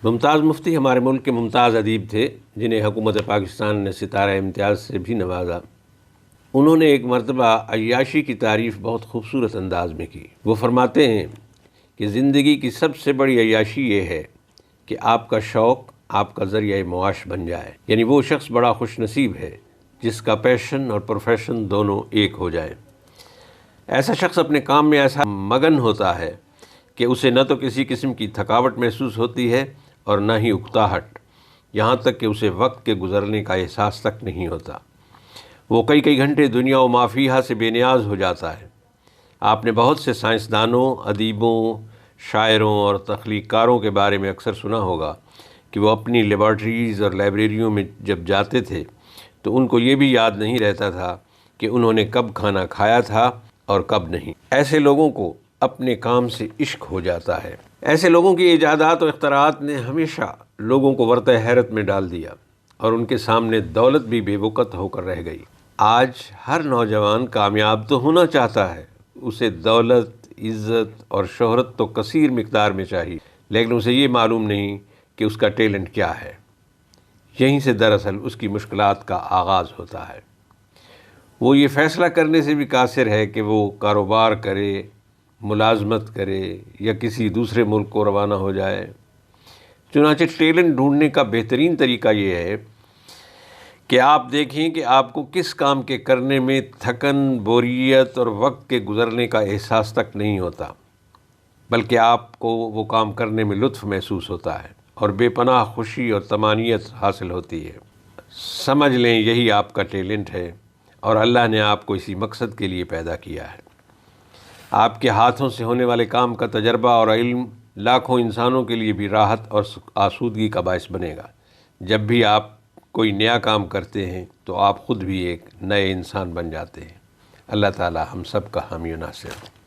ممتاز مفتی ہمارے ملک کے ممتاز ادیب تھے جنہیں حکومت پاکستان نے ستارہ امتیاز سے بھی نوازا۔ انہوں نے ایک مرتبہ عیاشی کی تعریف بہت خوبصورت انداز میں کی۔ وہ فرماتے ہیں کہ زندگی کی سب سے بڑی عیاشی یہ ہے کہ آپ کا شوق آپ کا ذریعہ معاش بن جائے، یعنی وہ شخص بڑا خوش نصیب ہے جس کا پیشن اور پروفیشن دونوں ایک ہو جائیں۔ ایسا شخص اپنے کام میں ایسا مگن ہوتا ہے کہ اسے نہ تو کسی قسم کی تھکاوٹ محسوس ہوتی ہے اور نہ ہی اکتاہٹ، یہاں تک کہ اسے وقت کے گزرنے کا احساس تک نہیں ہوتا۔ وہ کئی گھنٹے دنیا و ما فیہا سے بے نیاز ہو جاتا ہے۔ آپ نے بہت سے سائنسدانوں، ادیبوں، شاعروں اور تخلیق کاروں کے بارے میں اکثر سنا ہوگا کہ وہ اپنی لیبارٹریز اور لائبریریوں میں جب جاتے تھے تو ان کو یہ بھی یاد نہیں رہتا تھا کہ انہوں نے کب کھانا کھایا تھا اور کب نہیں۔ ایسے لوگوں کو اپنے کام سے عشق ہو جاتا ہے۔ ایسے لوگوں کی ایجادات و اختراعات نے ہمیشہ لوگوں کو ورطہ حیرت میں ڈال دیا اور ان کے سامنے دولت بھی بے وقت ہو کر رہ گئی۔ آج ہر نوجوان کامیاب تو ہونا چاہتا ہے، اسے دولت، عزت اور شہرت تو کثیر مقدار میں چاہیے، لیکن اسے یہ معلوم نہیں کہ اس کا ٹیلنٹ کیا ہے۔ یہیں سے دراصل اس کی مشکلات کا آغاز ہوتا ہے۔ وہ یہ فیصلہ کرنے سے بھی قاصر ہے کہ وہ کاروبار کرے، ملازمت کرے یا کسی دوسرے ملک کو روانہ ہو جائے۔ چنانچہ ٹیلنٹ ڈھونڈنے کا بہترین طریقہ یہ ہے کہ آپ دیکھیں کہ آپ کو کس کام کے کرنے میں تھکن، بوریت اور وقت کے گزرنے کا احساس تک نہیں ہوتا، بلکہ آپ کو وہ کام کرنے میں لطف محسوس ہوتا ہے اور بے پناہ خوشی اور طمانینت حاصل ہوتی ہے۔ سمجھ لیں یہی آپ کا ٹیلنٹ ہے اور اللہ نے آپ کو اسی مقصد کے لیے پیدا کیا ہے۔ آپ کے ہاتھوں سے ہونے والے کام کا تجربہ اور علم لاکھوں انسانوں کے لیے بھی راحت اور آسودگی کا باعث بنے گا۔ جب بھی آپ کوئی نیا کام کرتے ہیں تو آپ خود بھی ایک نئے انسان بن جاتے ہیں۔ اللہ تعالی ہم سب کا حامی و ناصر ہو۔